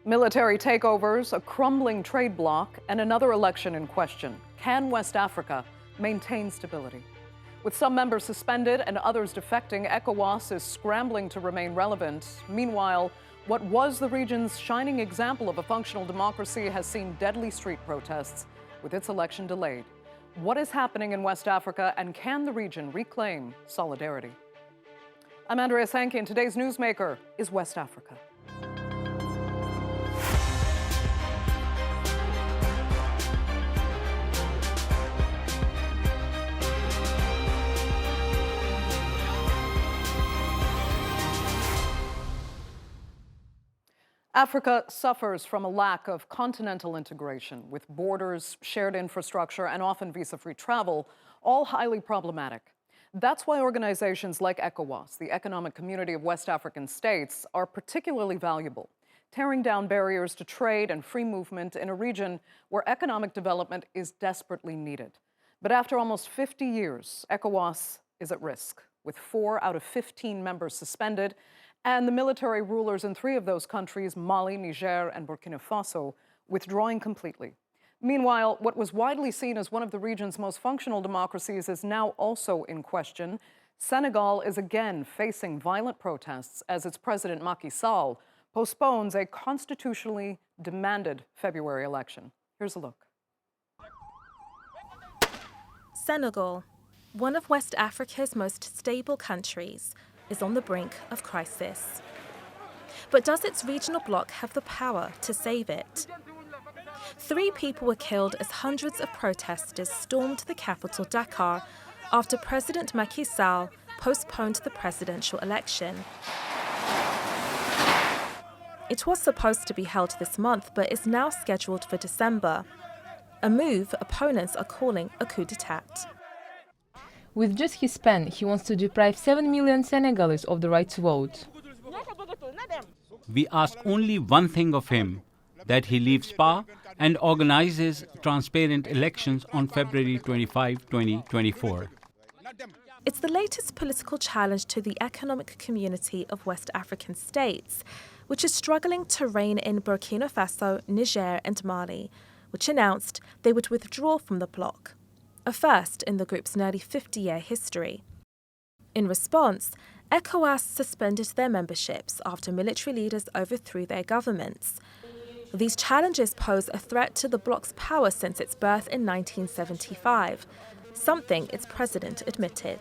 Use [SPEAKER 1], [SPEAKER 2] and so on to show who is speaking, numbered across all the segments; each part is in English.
[SPEAKER 1] Military takeovers, a crumbling trade bloc, and another election in question. Can West Africa maintain stability? With some members suspended and others defecting, ECOWAS is scrambling to remain relevant. Meanwhile, what was the region's shining example of a functional democracy has seen deadly street protests, with its election delayed. What is happening in West Africa, and can the region reclaim solidarity? I'm Andrea Sankey, and today's newsmaker is West Africa. Africa suffers from a lack of continental integration, with borders, shared infrastructure, and often visa-free travel, all highly problematic. That's why organizations like ECOWAS, the Economic Community of West African States, are particularly valuable, tearing down barriers to trade and free movement in a region where economic development is desperately needed. But after almost 50 years, ECOWAS is at risk, with 4 out of 15 members suspended, and the military rulers in 3 of those countries, Mali, Niger, and Burkina Faso, withdrawing completely. Meanwhile, what was widely seen as one of the region's most functional democracies is now also in question. Senegal is again facing violent protests as its president, Macky Sall, postpones a constitutionally demanded February election. Here's a look.
[SPEAKER 2] Senegal, one of West Africa's most stable countries, is on the brink of crisis. But does its regional bloc have the power to save it? 3 people were killed as hundreds of protesters stormed the capital, Dakar, after President Macky Sall postponed the presidential election. It was supposed to be held this month, but is now scheduled for December, a move opponents are calling a coup d'etat.
[SPEAKER 3] With just his pen, he wants to deprive 7 million Senegalese of the right to vote.
[SPEAKER 4] We ask only one thing of him, that he leaves power and organizes transparent elections on February 25, 2024.
[SPEAKER 2] It's the latest political challenge to the Economic Community of West African States, which is struggling to rein in Burkina Faso, Niger, and Mali, which announced they would withdraw from the bloc, a first in the group's nearly 50-year history. In response, ECOWAS suspended their memberships after military leaders overthrew their governments. These challenges pose a threat to the bloc's power since its birth in 1975, something its president admitted.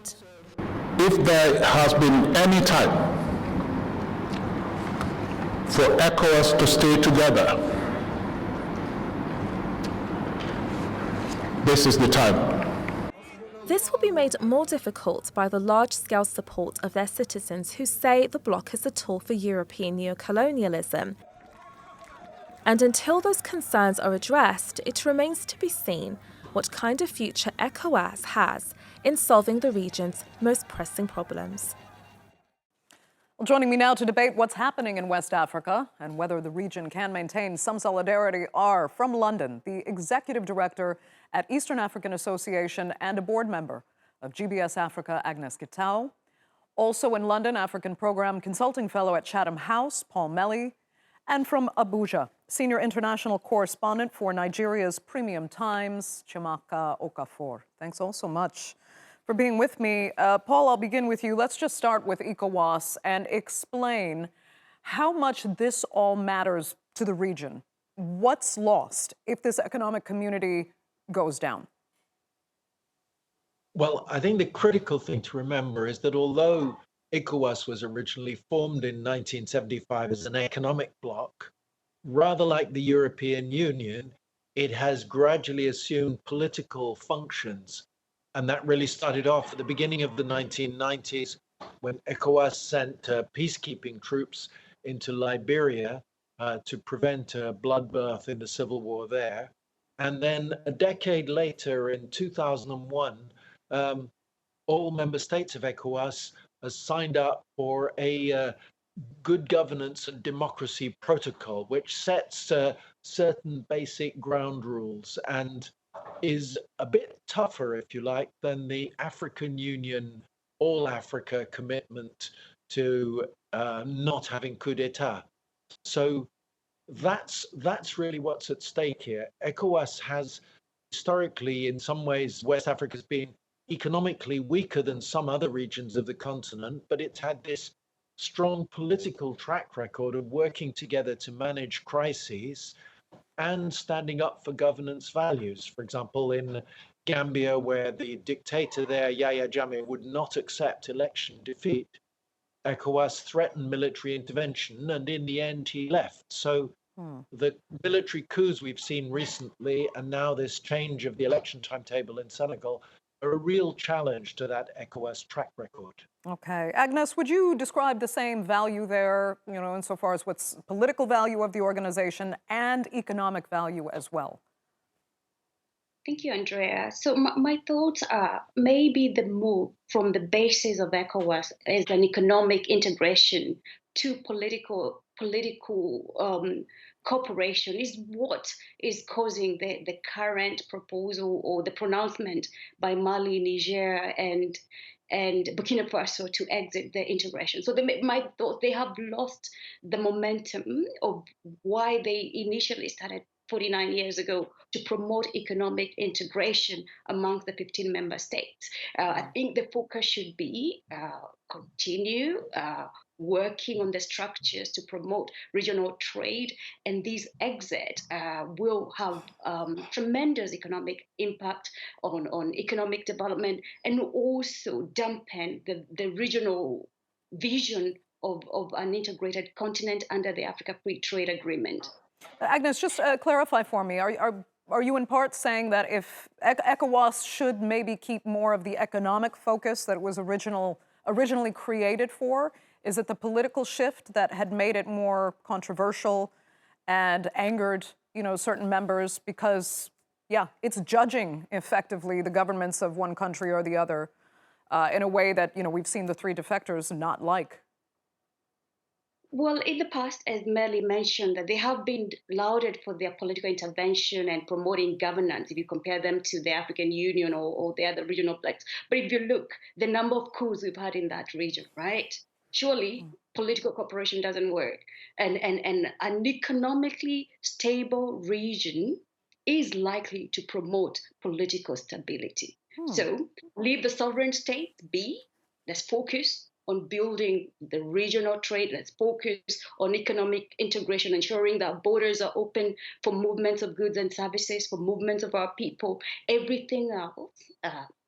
[SPEAKER 5] If there has been any time for ECOWAS to stay together, this is the time.
[SPEAKER 2] This will be made more difficult by the large-scale support of their citizens who say the bloc is a tool for European neocolonialism. And until those concerns are addressed, it remains to be seen what kind of future ECOWAS has in solving the region's most pressing problems.
[SPEAKER 1] Well, joining me now to debate what's happening in West Africa and whether the region can maintain some solidarity are, from London, the Executive Director at Eastern African Association and a board member of GBS Africa, Agnes Gitau. Also in London, African Program Consulting Fellow at Chatham House, Paul Melly. And from Abuja, Senior International Correspondent for Nigeria's Premium Times, Chiamaka Okafor. Thanks all so much for being with me. Paul, I'll begin with you. Let's just start with ECOWAS and explain how much this all matters to the region. What's lost if this economic community goes down?
[SPEAKER 6] Well, I think the critical thing to remember is that although ECOWAS was originally formed in 1975 as an economic bloc, rather like the European Union, it has gradually assumed political functions. And that really started off at the beginning of the 1990s when ECOWAS sent peacekeeping troops into Liberia to prevent a bloodbath in the civil war there. And then a decade later, in 2001, all member states of ECOWAS signed up for a good governance and democracy protocol, which sets certain basic ground rules and is a bit tougher, if you like, than the African Union All Africa commitment to not having coup d'etat. So That's really what's at stake here. ECOWAS has historically, in some ways, West Africa has been economically weaker than some other regions of the continent, but it's had this strong political track record of working together to manage crises and standing up for governance values. For example, in Gambia, where the dictator there, Yahya Jammeh, would not accept election defeat, ECOWAS threatened military intervention, and in the end, he left. So the military coups we've seen recently, and now this change of the election timetable in Senegal, are a real challenge to that ECOWAS track record.
[SPEAKER 1] Okay. Agnes, would you describe the same value there, insofar as what's political value of the organization and economic value as well?
[SPEAKER 7] Thank you, Andrea. So my thoughts are maybe the move from the basis of ECOWAS as an economic integration to political cooperation is what is causing the current proposal or the pronouncement by Mali, Niger, and Burkina Faso to exit the integration. So they have lost the momentum of why they initially started 49 years ago to promote economic integration amongst the 15 member states. I think the focus should be continue working on the structures to promote regional trade, and these exit will have tremendous economic impact on economic development and also dampen the regional vision of an integrated continent under the Africa Free Trade Agreement.
[SPEAKER 1] Agnes, just clarify for me, are you in part saying that if ECOWAS should maybe keep more of the economic focus that it was originally created for? Is it the political shift that had made it more controversial and angered, certain members because, it's judging effectively the governments of one country or the other in a way that, we've seen the three defectors not like?
[SPEAKER 7] Well, in the past, as Melly mentioned, that they have been lauded for their political intervention and promoting governance, if you compare them to the African Union or the other regional blocs. But if you look, the number of coups we've had in that region, right? Surely political cooperation doesn't work. And an economically stable region is likely to promote political stability. So leave the sovereign state be. Let's focus on building the regional trade. Let's focus on economic integration, ensuring that borders are open for movements of goods and services, for movements of our people. Everything else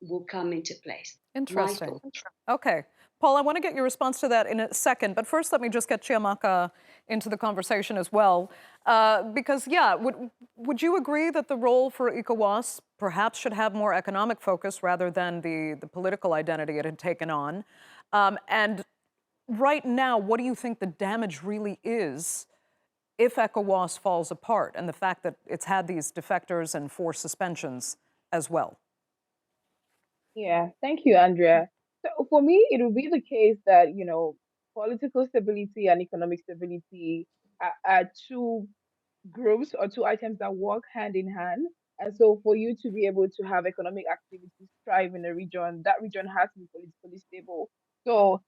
[SPEAKER 7] will come into place.
[SPEAKER 1] Interesting. Okay. Paul, I want to get your response to that in a second, but first let me just get Chiamaka into the conversation as well. Because, would you agree that the role for ECOWAS perhaps should have more economic focus rather than the political identity it had taken on? And right now, what do you think the damage really is if ECOWAS falls apart and the fact that it's had these defectors and forced suspensions as well?
[SPEAKER 8] Yeah, thank you, Andrea. So for me, it will be the case that, political stability and economic stability are two groups or two items that work hand in hand. And so for you to be able to have economic activities thrive in a region, that region has to be politically stable. So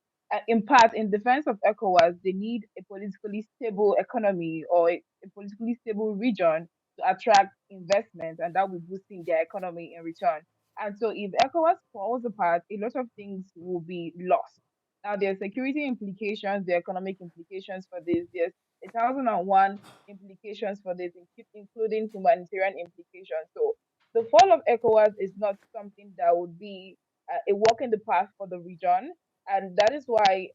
[SPEAKER 8] in part, in defense of ECOWAS, they need a politically stable economy or a politically stable region to attract investment, and that will boosting their economy in return. And so if ECOWAS falls apart, a lot of things will be lost. Now, there are security implications, there are economic implications for this, there's 1001 implications for this, including humanitarian implications. So the fall of ECOWAS is not something that would be a walk in the path for the region. And that is why,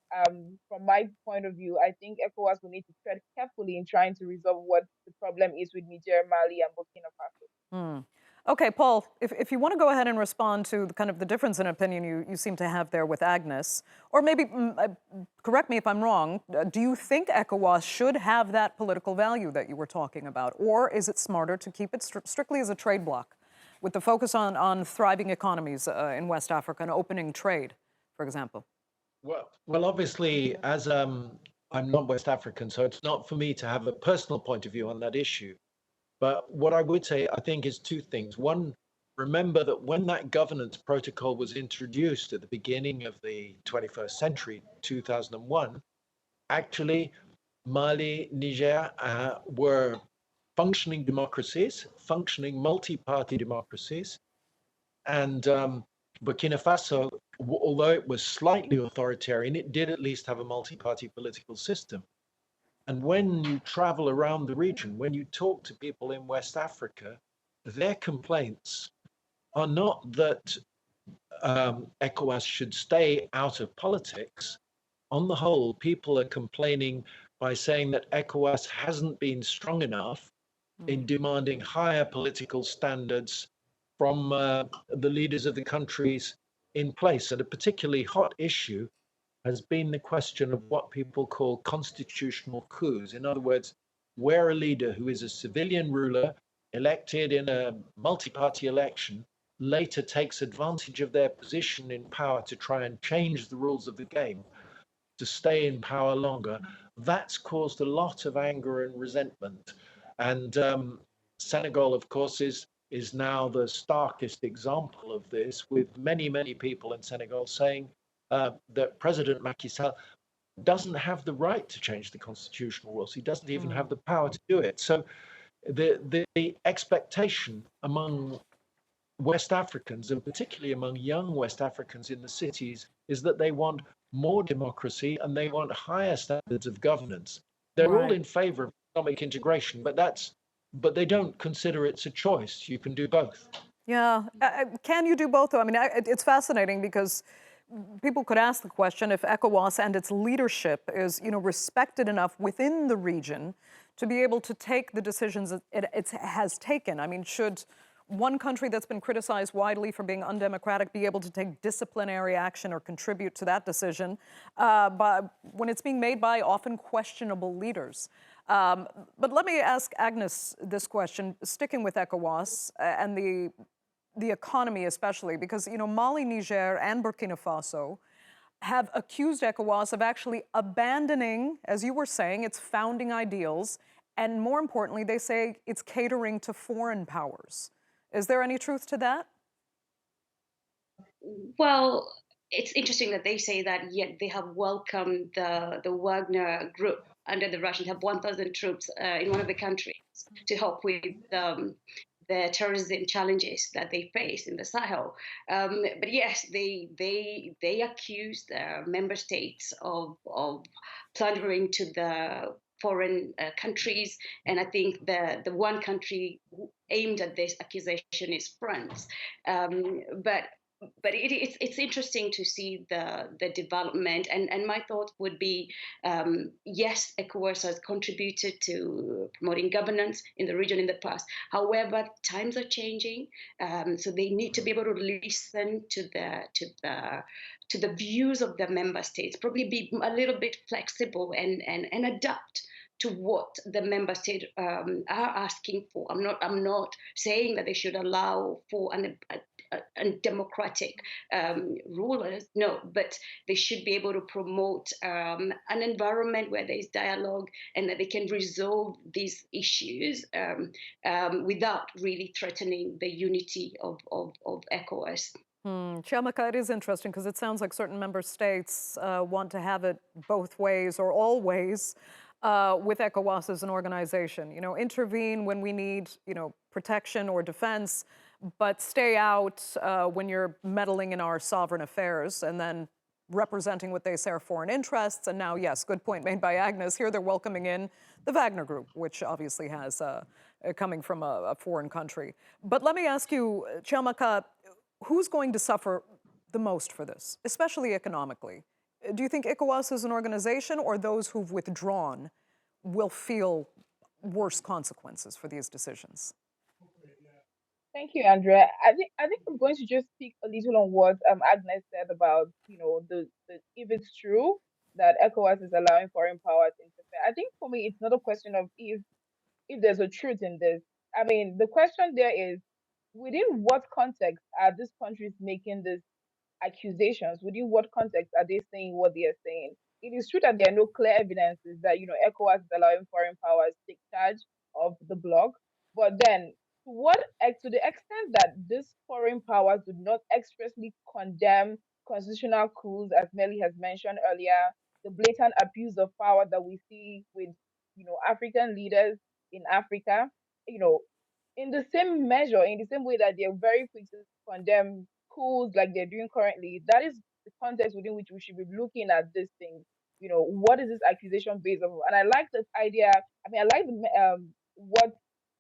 [SPEAKER 8] from my point of view, I think ECOWAS will need to tread carefully in trying to resolve what the problem is with Niger, Mali, and Burkina Faso.
[SPEAKER 1] Okay, Paul, if you want to go ahead and respond to kind of the difference in opinion you seem to have there with Agnes, or maybe, correct me if I'm wrong, do you think ECOWAS should have that political value that you were talking about? Or is it smarter to keep it strictly as a trade bloc with the focus on thriving economies in West Africa and opening trade, for example?
[SPEAKER 6] Well, obviously, as I'm not West African, so it's not for me to have a personal point of view on that issue. But what I would say, I think, is two things. One, remember that when that governance protocol was introduced at the beginning of the 21st century, 2001, actually, Mali, Niger were functioning democracies, functioning multi-party democracies, and Burkina Faso, although it was slightly authoritarian, it did at least have a multi-party political system. And when you travel around the region, when you talk to people in West Africa, their complaints are not that ECOWAS should stay out of politics. On the whole, people are complaining by saying that ECOWAS hasn't been strong enough in demanding higher political standards from the leaders of the countries in place. And a particularly hot issue has been the question of what people call constitutional coups. In other words, where a leader who is a civilian ruler elected in a multi-party election later takes advantage of their position in power to try and change the rules of the game to stay in power longer. That's caused a lot of anger and resentment. And Senegal, of course, is now the starkest example of this, with many, many people in Senegal saying that President Macky Sall doesn't have the right to change the constitutional rules. He doesn't even have the power to do it. So the expectation among West Africans, and particularly among young West Africans in the cities, is that they want more democracy and they want higher standards of governance. They're all in favor of economic integration, but they don't consider it's a choice. You can do both.
[SPEAKER 1] Yeah, can you do both though? I mean, it's fascinating because people could ask the question if ECOWAS and its leadership is, respected enough within the region to be able to take the decisions it has taken. I mean, should one country that's been criticized widely for being undemocratic be able to take disciplinary action or contribute to that decision when it's being made by often questionable leaders? But let me ask Agnes this question, sticking with ECOWAS and the economy especially, because Mali, Niger, and Burkina Faso have accused ECOWAS of actually abandoning, as you were saying, its founding ideals, and more importantly, they say it's catering to foreign powers. Is there any truth to that?
[SPEAKER 7] Well, it's interesting that they say that, yet they have welcomed the Wagner group under the Russians, have 1,000 troops in one of the countries to help with the terrorism challenges that they face in the Sahel. But yes, they accuse the member states of plundering to the foreign countries, and I think the one country aimed at this accusation is France. But it's interesting to see the development, and my thought would be, yes, ECOWAS has contributed to promoting governance in the region in the past. However, times are changing, so they need to be able to listen to the views of the member states, probably be a little bit flexible and adapt to what the member states are asking for. I'm not saying that they should allow for undemocratic rulers, no, but they should be able to promote an environment where there is dialogue and that they can resolve these issues without really threatening the unity of ECOWAS.
[SPEAKER 1] Chiamaka, it is interesting because it sounds like certain member states want to have it both ways or always with ECOWAS as an organization. Intervene when we need, protection or defense, but stay out when you're meddling in our sovereign affairs and then representing what they say are foreign interests. And now, yes, good point made by Agnes. Here they're welcoming in the Wagner Group, which obviously has coming from a foreign country. But let me ask you, Chiamaka, who's going to suffer the most for this, especially economically? Do you think ECOWAS as an organization or those who've withdrawn will feel worse consequences for these decisions?
[SPEAKER 8] Thank you, Andrea. I think I'm going to just speak a little on what Agnes said about the if it's true that ECOWAS is allowing foreign powers to interfere. I think for me it's not a question of if there's a truth in this. I mean, the question there is within what context are these countries making these accusations? Within what context are they saying what they are saying? It is true that there are no clear evidences that ECOWAS is allowing foreign powers to take charge of the bloc, but then to the extent that these foreign powers do not expressly condemn constitutional coups, as Melly has mentioned earlier, the blatant abuse of power that we see with, African leaders in Africa, you know, in the same measure, in the same way that they're very quick to condemn coups like they're doing currently, that is the context within which we should be looking at this thing. What is this accusation based on? And I like this idea. I mean, I like what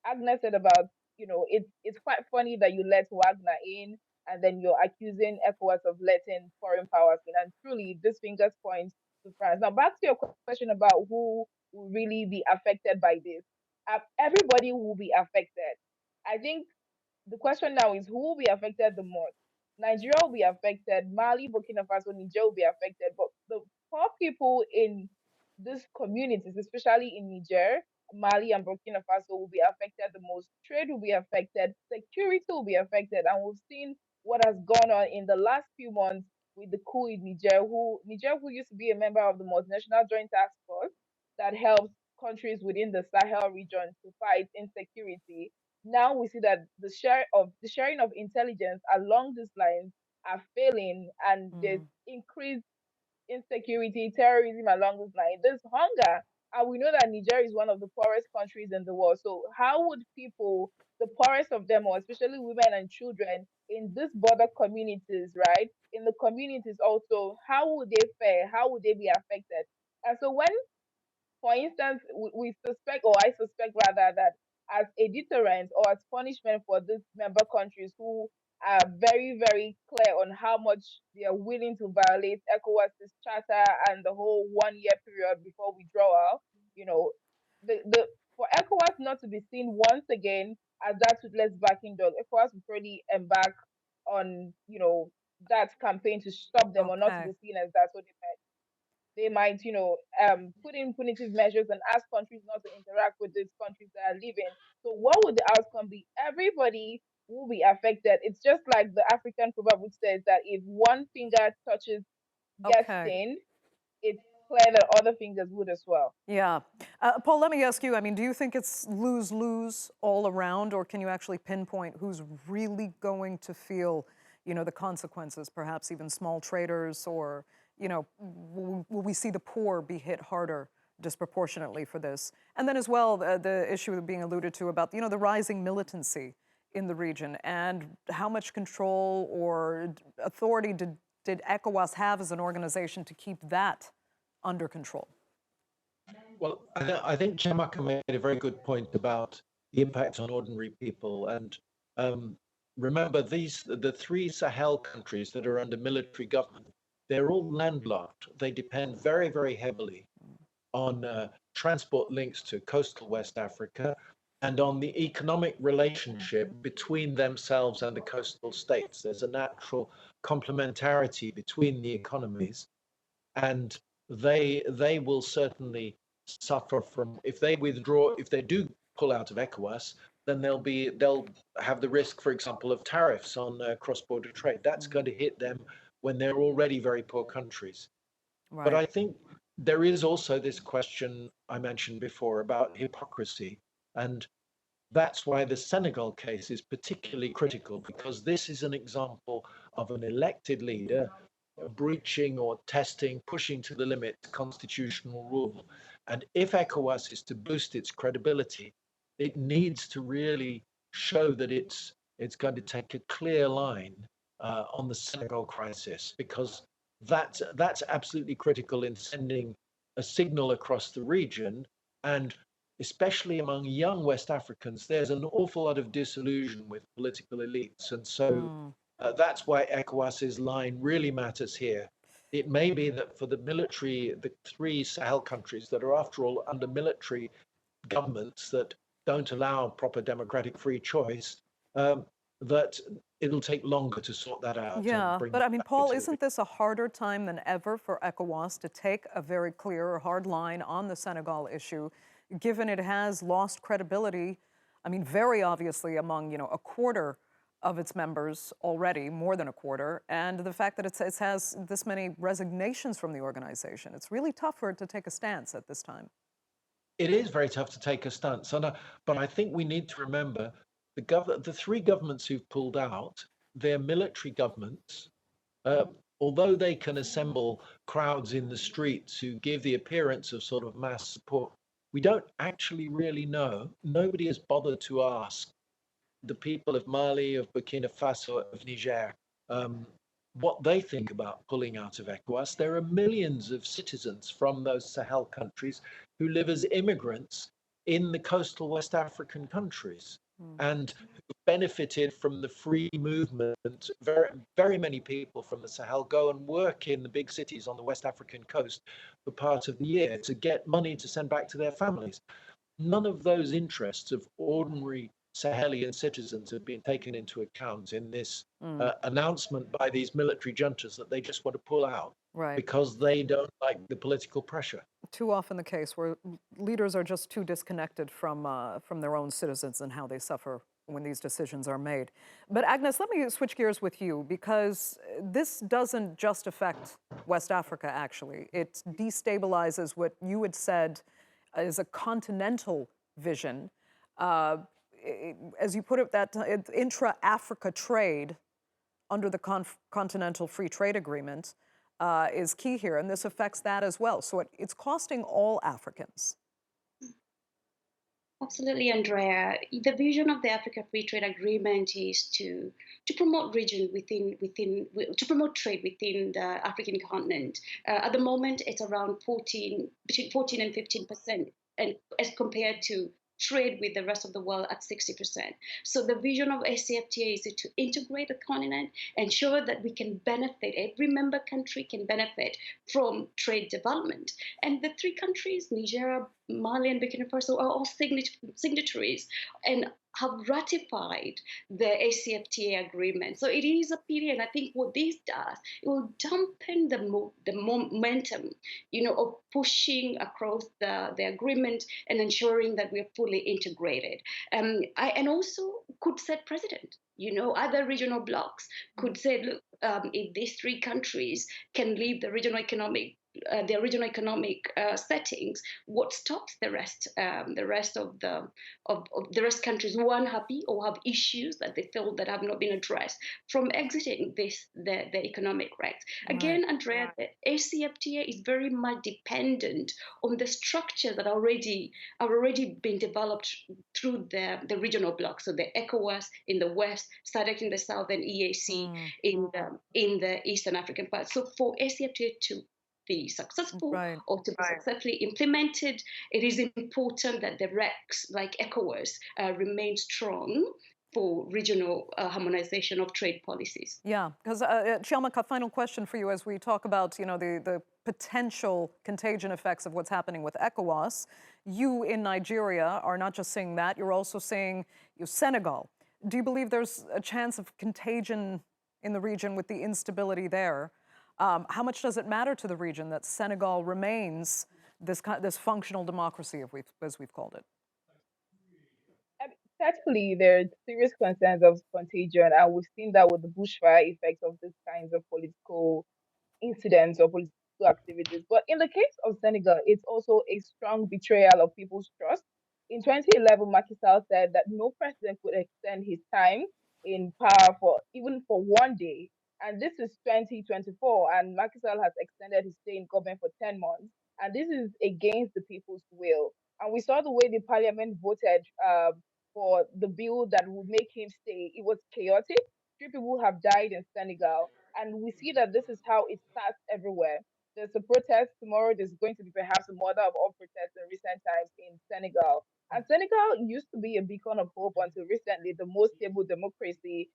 [SPEAKER 8] Agnes said about, it's quite funny that you let Wagner in and then you're accusing ECOWAS of letting foreign powers in. And truly, this fingers points to France. Now, back to your question about who will really be affected by this. Everybody will be affected. I think the question now is who will be affected the most? Nigeria will be affected, Mali, Burkina Faso, Niger will be affected, but the poor people in these communities, especially in Niger, Mali, and Burkina Faso, will be affected the most. Trade will be affected, security will be affected, and we've seen what has gone on in the last few months with the coup in Niger, who used to be a member of the multinational joint task force that helps countries within the Sahel region to fight insecurity. Now we see that the sharing of intelligence along these lines are failing, and there's increased insecurity, terrorism along those lines. There's hunger, and we know that Niger is one of the poorest countries in the world. So how would people, the poorest of them, or especially women and children in these border communities, right? In the communities also, how would they fare? How would they be affected? And so when, for instance, we suspect, or I suspect rather, that as a deterrent or as punishment for these member countries who are very, very clear on how much they are willing to violate ECOWAS's charter and the whole 1 year period before withdrawal, you know, the for ECOWAS not to be seen once again as that toothless backing dog, ECOWAS would probably embark on, that campaign to stop them or not to
[SPEAKER 1] Okay.
[SPEAKER 8] be seen as that. So they might, put in punitive measures and ask countries not to interact with these countries that are leaving. So what would the outcome be? Everybody will be affected. It's just like the African proverb which says that if one finger touches, gets
[SPEAKER 1] Okay.
[SPEAKER 8] stained, it's clear that other fingers would as well.
[SPEAKER 1] Yeah. Paul, let me ask you, I mean, do you think it's lose-lose all around, or can you actually pinpoint who's really going to feel, the consequences, perhaps even small traders, or, will we see the poor be hit harder disproportionately for this? And then as well, the issue being alluded to about, the rising militancy in the region, and how much control or authority did ECOWAS have as an organization to keep that under control?
[SPEAKER 6] Well, I think Chiamaka made a very good point about the impact on ordinary people. And remember, the three Sahel countries that are under military government, they're all landlocked. They depend very, very heavily on transport links to coastal West Africa and on the economic relationship between themselves and the coastal states. There's a natural complementarity between the economies, and they will certainly suffer from, if they withdraw, if they do pull out of ECOWAS, then they'll have the risk, for example, of tariffs on cross-border trade. That's going to hit them when they're already very poor countries.
[SPEAKER 1] Right.
[SPEAKER 6] But I think there is also this question I mentioned before about hypocrisy, and that's why the Senegal case is particularly critical, because this is an example of an elected leader breaching or testing, pushing to the limit constitutional rule. And if ECOWAS is to boost its credibility, it needs to really show that it's going to take a clear line on the Senegal crisis, because that's absolutely critical in sending a signal across the region. And especially among young West Africans, there's an awful lot of disillusion with political elites. And so that's why ECOWAS's line really matters here. It may be that for the three Sahel countries that are, after all, under military governments that don't allow proper democratic free choice, that it'll take longer to sort that out.
[SPEAKER 1] Yeah,
[SPEAKER 6] bring
[SPEAKER 1] but I mean,
[SPEAKER 6] back
[SPEAKER 1] Paul,
[SPEAKER 6] into
[SPEAKER 1] isn't this a harder time than ever for ECOWAS to take a very clear or hard line on the Senegal issue, given it has lost credibility, I mean, very obviously among, a quarter of its members already, more than a quarter, and the fact that it has this many resignations from the organization? It's really tough for it to take a stance at this time.
[SPEAKER 6] It is very tough to take a stance, but I think we need to remember the three governments who've pulled out, they're military governments, although they can assemble crowds in the streets who give the appearance of sort of mass support, we don't actually really know. Nobody has bothered to ask the people of Mali, of Burkina Faso, of Niger, um, what they think about pulling out of ECOWAS. There are millions of citizens from those Sahel countries who live as immigrants in the coastal West African countries and who benefited from the free movement. Very, very many people from the Sahel go and work in the big cities on the West African coast for part of the year to get money to send back to their families. None of those interests of ordinary Sahelian citizens have been taken into account in this announcement by these military juntas that they just want to pull out
[SPEAKER 1] Right.
[SPEAKER 6] because they don't like the political pressure.
[SPEAKER 1] Too often the case where leaders are just too disconnected from their own citizens and how they suffer when these decisions are made. But Agnes, let me switch gears with you, because this doesn't just affect West Africa, actually. It destabilizes what you had said is a continental vision. As you put it, that intra-Africa trade under the Continental Free Trade Agreement is key here, and this affects that as well. So it's costing all Africans.
[SPEAKER 7] Absolutely, Andrea. The vision of the Africa Free Trade Agreement is to promote region to promote trade within the African continent. At the moment, it's around between 14 and 15%, and as compared to trade with the rest of the world at 60%. So the vision of ACFTA is to integrate the continent, ensure that we can benefit, every member country can benefit from trade development. And the three countries, Nigeria, Mali, and Burkina Faso, are all signatories and have ratified the ACFTA agreement. So it is a period, and I think what this does, it will dampen the momentum, of pushing across the agreement and ensuring that we are fully integrated. And also could set precedent. Other regional blocs could say, look, if these three countries can leave the regional economic settings, what stops the rest of the rest countries who are unhappy or have issues that they feel that have not been addressed from exiting the economic rights? Again, Andrea, the ACFTA is very much dependent on the structures that are already been developed through the regional blocks. So the ECOWAS in the west, SADC in the south, and EAC in the Eastern African part. So for ACFTA to be successful or to be successfully implemented, it is important that the RECs like ECOWAS remain strong for regional harmonization of trade policies.
[SPEAKER 1] Yeah, because Chiamaka, final question for you as we talk about the potential contagion effects of what's happening with ECOWAS. You in Nigeria are not just saying that, you're also saying Senegal. Do you believe there's a chance of contagion in the region with the instability there? How much does it matter to the region that Senegal remains this functional democracy, as we've called it?
[SPEAKER 8] Certainly, there are serious concerns of contagion, and we've seen that with the bushfire effects of these kinds of political incidents or political activities. But in the case of Senegal, it's also a strong betrayal of people's trust. In 2011, Macky Sall said that no president could extend his time in power for even for one day. And this is 2024, and Macky Sall has extended his stay in government for 10 months. And this is against the people's will. And we saw the way the parliament voted for the bill that would make him stay. It was chaotic. Three people have died in Senegal. And we see that this is how it starts everywhere. There's a protest tomorrow. There's going to be perhaps a mother of all protests in recent times in Senegal. And Senegal used to be a beacon of hope until recently, the most stable democracy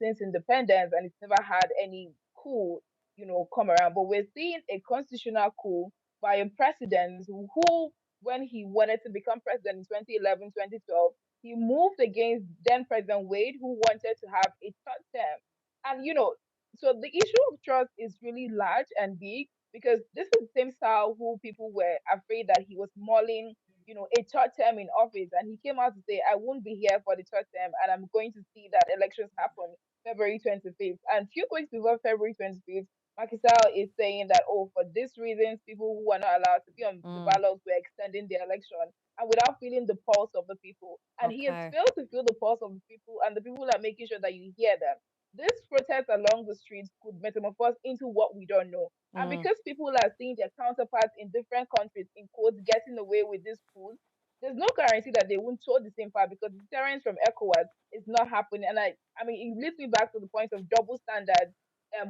[SPEAKER 8] since independence, and it's never had any coup, come around. But we're seeing a constitutional coup by a president who, when he wanted to become president in 2011, 2012, he moved against then President Wade, who wanted to have a third term. And so the issue of trust is really large and big, because this is the same Sal who people were afraid that he was mulling, a third term in office. And he came out to say, I won't be here for the third term, and I'm going to see that elections happen February 25th. And few weeks before February 25th, Macky Sall is saying that, oh, for these reasons, people who are not allowed to be on the ballots were extending the election, and without feeling the pulse of the people. And he has failed to feel the pulse of the people, and the people are making sure that you hear them. this protest along the streets could metamorphose into what we don't know. And because people are seeing their counterparts in different countries, in quotes, getting away with this food, there's no guarantee that they won't show the same part because the deterrence from ECOWAS is not happening. And I mean, it leads me back to the point of double standards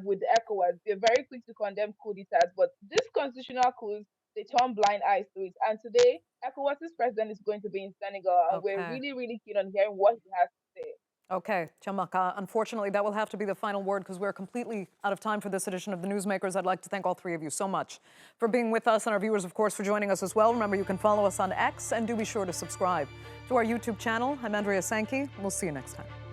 [SPEAKER 8] with the ECOWAS. They're very quick to condemn coup d'etats, but this constitutional coups, they turn blind eyes to it. And today, ECOWAS's president is going to be in Senegal, and we're
[SPEAKER 1] Okay.
[SPEAKER 8] really, really keen on hearing what he has to say.
[SPEAKER 1] Okay, Chiamaka, unfortunately, that will have to be the final word because we're completely out of time for this edition of The Newsmakers. I'd like to thank all three of you so much for being with us, and our viewers, of course, for joining us as well. Remember, you can follow us on X, and do be sure to subscribe to our YouTube channel. I'm Andrea Sankey. We'll see you next time.